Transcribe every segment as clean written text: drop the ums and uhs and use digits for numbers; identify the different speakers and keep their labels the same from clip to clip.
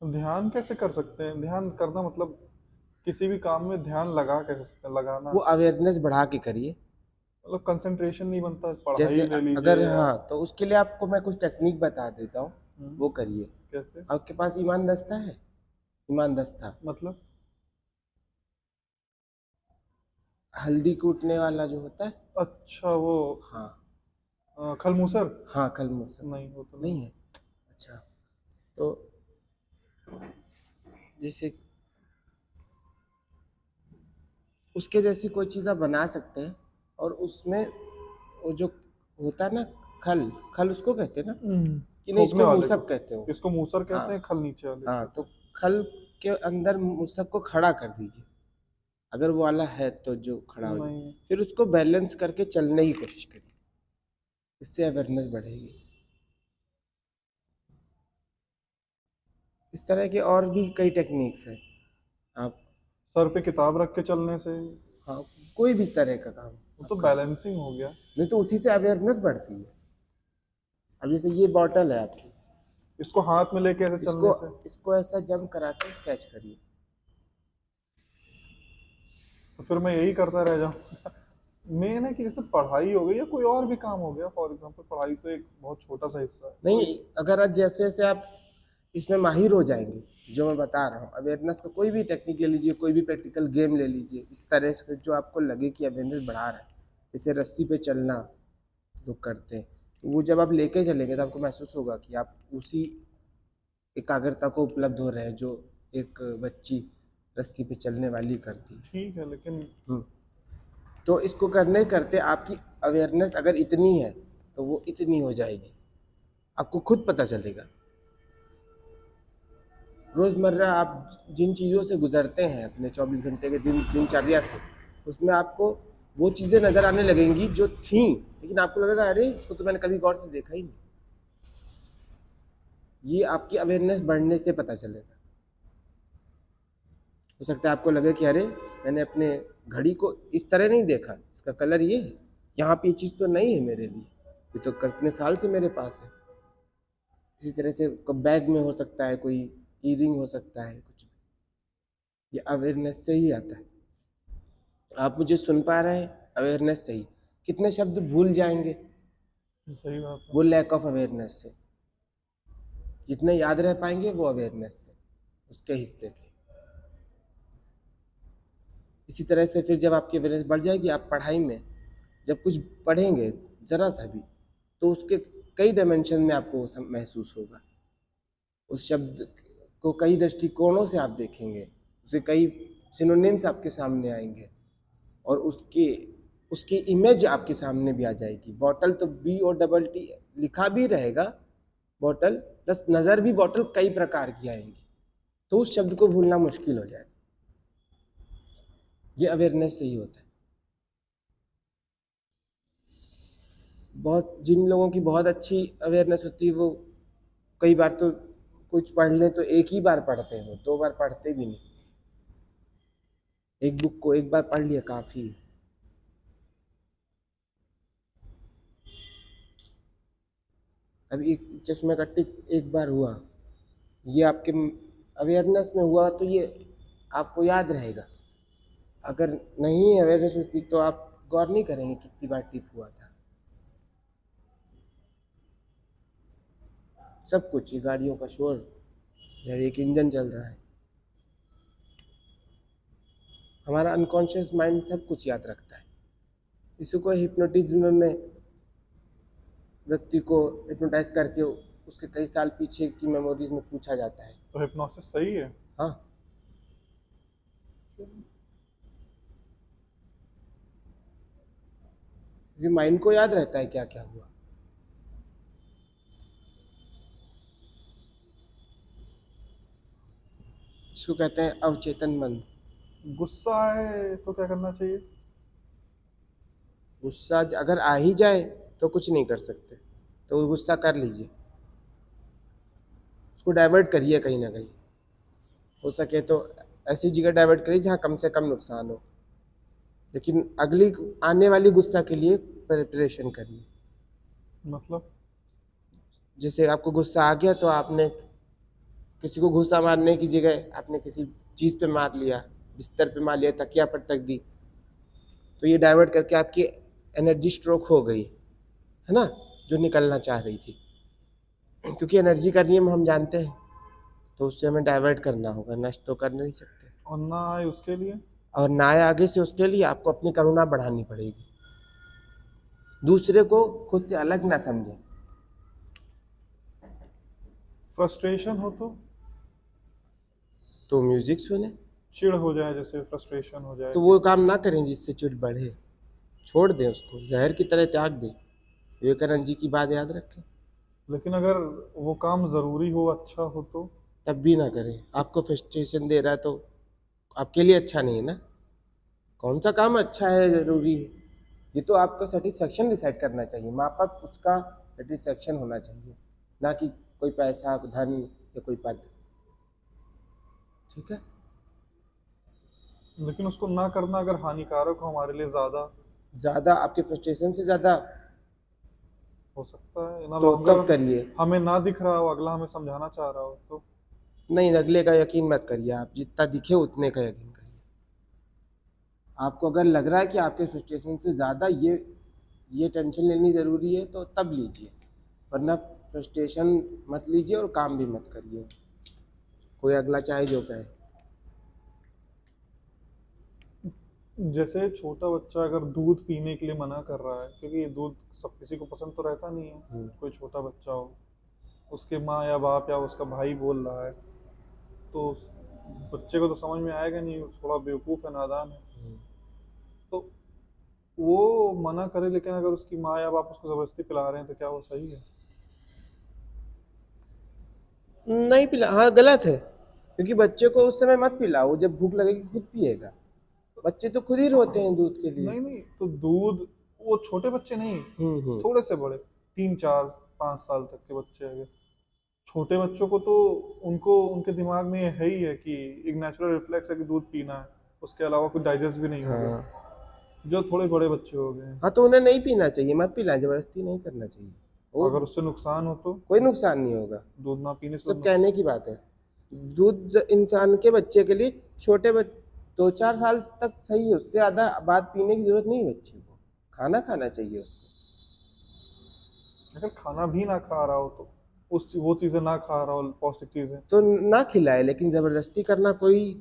Speaker 1: ध्यान कैसे कर सकते हैं? ध्यान करना मतलब किसी भी काम में ध्यान लगा कैसे सकते हैं? लगाना
Speaker 2: वो अवेयरनेस बढ़ा के करिए।
Speaker 1: मतलब कंसंट्रेशन नहीं बनता,
Speaker 2: जैसे
Speaker 1: पढ़ाई ले
Speaker 2: अगर
Speaker 1: लीजिए या
Speaker 2: हाँ, तो उसके लिए आपको मैं कुछ टेक्निक बता देता हूँ,
Speaker 1: हम्म,
Speaker 2: वो करिए।
Speaker 1: कैसे?
Speaker 2: आपके पास ईमान दस्ता है? ईमान दस्ता,
Speaker 1: मतलब
Speaker 2: हल्दी कूटने वाला जो होता है।
Speaker 1: अच्छा वो
Speaker 2: हाँ।
Speaker 1: खलमूसर।
Speaker 2: हाँ, कल मुझसे
Speaker 1: नहीं, वो तो नहीं।
Speaker 2: नहीं है। अच्छा, तो जैसे उसके जैसी कोई चीज़ आप बना सकते हैं, और उसमें वो जो होता है ना, खल खल उसको कहते हैं ना, कि नहीं,
Speaker 1: ठोकने
Speaker 2: इसको
Speaker 1: वाले को।
Speaker 2: मूसक कहते हो।
Speaker 1: इसको मूसर
Speaker 2: हाँ।
Speaker 1: कहते हैं, खल नीचे वाले को
Speaker 2: हाँ,
Speaker 1: कहते
Speaker 2: तो
Speaker 1: हैं।
Speaker 2: खल के अंदर मूसक को खड़ा कर दीजिए, अगर वो वाला है तो, जो खड़ा हो जाए।
Speaker 1: नहीं।
Speaker 2: फिर उसको बैलेंस करके चलने की कोशिश करिए, इससे अवेयरनेस बढ़ेगी। इस तरह के और भी कई टेक्निक्स हैं। आप,
Speaker 1: सर पे किताब रख के चलने से
Speaker 2: हाँ, कोई भी तरह का काम
Speaker 1: वो
Speaker 2: आप
Speaker 1: तो
Speaker 2: कर सकते
Speaker 1: बैलेंसिंग हो गया।
Speaker 2: हैं। नहीं तो उसी से अवेयरनेस बढ़ती है। अब जैसे ये बॉटल है आपकी,
Speaker 1: इसको हाथ में लेके ऐसे
Speaker 2: इसको
Speaker 1: चलने से
Speaker 2: इसको ऐसा जंप करा के कैच करिए।
Speaker 1: तो फिर मैं यही करता रह जाऊँ। मेन है कि जैसे पढ़ाई हो गई या कोई और भी काम हो गया, फॉर एग्जाम्पल पढ़ाई तो एक बहुत छोटा सा हिस्सा है,
Speaker 2: नहीं,
Speaker 1: कोई
Speaker 2: अगर आज जैसे जैसे आप इसमें माहिर हो जाएंगे, जो मैं बता रहा हूँ, अवेयरनेस का कोई भी टेक्निक ले लीजिए, कोई भी प्रैक्टिकल गेम ले लीजिए, इस तरह से जो आपको लगे कि अवेयरनेस बढ़ा रहा है, जैसे रस्सी पे चलना लोग करते हैं, तो वो जब आप लेके चलेंगे तो आपको महसूस होगा कि आप उसी एकाग्रता को उपलब्ध हो रहे हैं जो एक बच्ची रस्सी पे चलने वाली करती है।
Speaker 1: ठीक है, लेकिन
Speaker 2: तो इसको करने करते आपकी अवेयरनेस अगर इतनी है, तो वो इतनी हो जाएगी, आपको खुद पता चलेगा। रोज़मर्रा आप जिन चीज़ों से गुजरते हैं अपने 24 घंटे के दिनचर्या से, उसमें आपको वो चीज़ें नज़र आने लगेंगी जो थीं, लेकिन आपको लगेगा अरे इसको तो मैंने कभी गौर से देखा ही नहीं। ये आपकी अवेयरनेस बढ़ने से पता चलेगा। हो सकता है आपको लगे कि अरे मैंने अपने घड़ी को इस तरह नहीं देखा, इसका कलर ये है, यहाँ पे ये चीज़ तो नहीं है मेरे लिए, ये तो कितने साल से मेरे पास है। इसी तरह से बैग में हो सकता है, कोई ईयरिंग हो सकता है, कुछ भी, ये अवेयरनेस से ही आता है। आप मुझे सुन पा रहे हैं, अवेयरनेस से ही। कितने शब्द भूल जाएंगे,
Speaker 1: सही बात है।
Speaker 2: वो लैक ऑफ अवेयरनेस से। जितने याद रह पाएंगे वो अवेयरनेस से, उसके हिस्से के। इसी तरह से फिर जब आपकी अवेयरनेस बढ़ जाएगी, आप पढ़ाई में जब कुछ पढ़ेंगे जरा सा भी, तो उसके कई डायमेंशन में आपको महसूस होगा। उस शब्द को कई दृष्टिकोणों से आप देखेंगे, उसे कई सिनोनिम्स आपके सामने आएंगे, और उसकी उसकी इमेज आपके सामने भी आ जाएगी। बॉटल तो BOTT लिखा भी रहेगा, बॉटल प्लस नज़र भी बॉटल कई प्रकार की आएंगी, तो उस शब्द को भूलना मुश्किल हो जाएगा। ये अवेयरनेस से ही होता है। बहुत जिन लोगों की बहुत अच्छी अवेयरनेस होती है, वो कई बार तो कुछ पढ़ लें तो एक ही बार पढ़ते हैं, वो 2 बार पढ़ते भी नहीं। एक बुक को एक बार पढ़ लिया काफ़ी है। अब एक चश्मे का टिक एक बार हुआ, ये आपके अवेयरनेस में हुआ, तो ये आपको याद रहेगा। अगर नहीं अवेयरनेस होती तो आप गौर नहीं करेंगे कितनी बार टिप हुआ था। सब कुछ, ये गाड़ियों का शोर, यार एक इंजन चल रहा है, हमारा अनकॉन्शियस माइंड सब कुछ याद रखता है। इसी को हिप्नोटिज्म में व्यक्ति को हिप्नोटाइज करके उसके कई साल पीछे की मेमोरीज में पूछा जाता है।
Speaker 1: तो हिप्नोसिस सही है?
Speaker 2: हाँ, ये माइंड को याद रहता है क्या क्या हुआ। इसको कहते हैं अवचेतन मन।
Speaker 1: गुस्सा आए तो क्या करना चाहिए?
Speaker 2: गुस्सा अगर आ ही जाए तो कुछ नहीं कर सकते, तो गुस्सा कर लीजिए, उसको डाइवर्ट करिए कहीं ना कहीं। हो सके तो ऐसी जगह डाइवर्ट करिए जहाँ कम से कम नुकसान हो, लेकिन अगली आने वाली गुस्सा के लिए प्रिपरेशन करिए।
Speaker 1: मतलब
Speaker 2: जैसे आपको गुस्सा आ गया तो आपने किसी को घूसा मारने की जगह आपने किसी चीज़ पे मार लिया, बिस्तर पे मार लिया, तकिया पर टक दी, तो ये डाइवर्ट करके आपकी एनर्जी स्ट्रोक हो गई, है ना, जो निकलना चाह रही थी। क्योंकि एनर्जी का नियम हम जानते हैं, तो उससे हमें डाइवर्ट करना होगा, नष्ट तो कर नहीं सकते।
Speaker 1: और ना आए उसके लिए
Speaker 2: और ना आए आगे से, उसके लिए आपको अपनी करुणा बढ़ानी पड़ेगी, दूसरे को खुद से अलग ना समझें।
Speaker 1: फ्रस्ट्रेशन हो
Speaker 2: तो म्यूजिक सुने,
Speaker 1: चिढ़ हो जाए, जैसे फ्रस्ट्रेशन हो जाए
Speaker 2: तो वो काम ना करें जिससे चिढ़ बढ़े, छोड़ दें उसको, जहर की तरह त्याग दें। विवेकानंद जी की बात याद रखें।
Speaker 1: लेकिन अगर वो काम जरूरी हो, अच्छा हो तो
Speaker 2: तब भी ना करें, आपको फ्रस्ट्रेशन दे रहा है तो आपके लिए अच्छा नहीं है ना। कौन सा काम अच्छा है, जरूरी है, ये तो आपको सेटिस्फेक्शन डिसाइड करना चाहिए, मापक उसका सेटिस्फेक्शन होना चाहिए, ना कि कोई पैसा, धन या कोई पद। ठीक है।
Speaker 1: लेकिन उसको ना करना अगर हानिकारक हो हमारे लिए ज्यादा
Speaker 2: ज़्यादा आपके फ्रस्ट्रेशन से ज़्यादा,
Speaker 1: हो सकता है ना,
Speaker 2: तो
Speaker 1: लॉन्गर
Speaker 2: तब करिए।
Speaker 1: हमें ना दिख रहा हो, अगला हमें समझाना चाह रहा हो तो
Speaker 2: नहीं, अगले का यकीन मत करिए, आप जितना दिखे उतने का यकीन करिए। आपको अगर लग रहा है कि आपके फ्रस्ट्रेशन से ज़्यादा ये टेंशन लेनी ज़रूरी है, तो तब लीजिए, वरना फ्रस्ट्रेशन मत लीजिए और काम भी मत करिए, कोई अगला चाहे जो कहे।
Speaker 1: जैसे छोटा बच्चा अगर दूध पीने के लिए मना कर रहा है, क्योंकि ये दूध सब किसी को पसंद तो रहता नहीं है, कोई छोटा बच्चा हो, उसके माँ या बाप या उसका भाई बोल रहा है, तो उस बच्चे को तो समझ में आएगा नहीं, थोड़ा बेवकूफ़ है, नादान है, तो वो मना करे, लेकिन अगर उसकी माँ या बाप उसको जबरदस्ती पिला रहे हैं तो क्या वो सही है?
Speaker 2: नहीं पिला, हाँ गलत है, क्योंकि बच्चे को उस समय मत पिलाओ, जब भूख लगेगी खुद पिएगा। बच्चे तो खुद ही रोते हैं दूध के लिए।
Speaker 1: नहीं नहीं, तो दूध, वो छोटे बच्चे नहीं,
Speaker 2: हम्म।
Speaker 1: थोड़े से बड़े, 3 4 5 साल तक के बच्चे अगर, छोटे बच्चों को तो उनको उनके दिमाग में है ही है कि एक नेचुरल रिफ्लेक्स है कि दूध पीना है, उसके अलावा कुछ डाइजेस्ट भी नहीं होगा।
Speaker 2: हाँ
Speaker 1: जो थोड़े बड़े बच्चे हो गए हैं,
Speaker 2: हाँ, तो उन्हें नहीं पीना चाहिए, मत पिलाएं, जबरदस्ती नहीं करना चाहिए, वो
Speaker 1: अगर उससे नुकसान हो तो
Speaker 2: कोई नुकसान नहीं होगा।
Speaker 1: दूध ना पीने से
Speaker 2: सब कहने की बात है। दूध इंसान के बच्चे के लिए, छोटे 2 4 साल तक सही है, उससे ज़्यादा बाद पीने की जरूरत नहीं है बच्चे को, खाना खाना चाहिए उसको।
Speaker 1: अगर खाना भी ना खा रहा हो तो उस वो चीज़ें ना खा रहा हो, पौष्टिक चीज़ें
Speaker 2: तो ना खिलाए, लेकिन ज़बरदस्ती करना कोई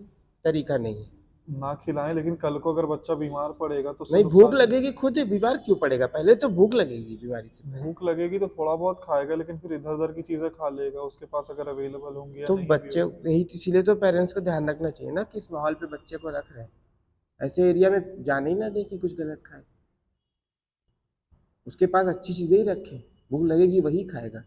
Speaker 2: तरीका नहीं है।
Speaker 1: ना खिलाएं, लेकिन कल को अगर बच्चा बीमार पड़ेगा तो उससे
Speaker 2: नहीं, भूख
Speaker 1: नुकसान।
Speaker 2: लगेगी, खुद ही बीमार क्यों पड़ेगा, पहले तो भूख लगेगी बीमारी से पहले।
Speaker 1: भूख लगेगी तो थोड़ा बहुत खाएगा, लेकिन फिर इधर उधर की चीज़ें खा लेगा, उसके पास अगर अवेलेबल होंगी या
Speaker 2: तो
Speaker 1: नहीं भी
Speaker 2: बच्चे,
Speaker 1: होंगी।
Speaker 2: यही इसीलिए तो पेरेंट्स को ध्यान रखना चाहिए ना, किस माहौल पे बच्चे को रख रहे हैं। ऐसे एरिया में जाने ही ना दे कि कुछ गलत खाए, उसके पास अच्छी चीज़ें ही रखें, भूख लगेगी वही खाएगा।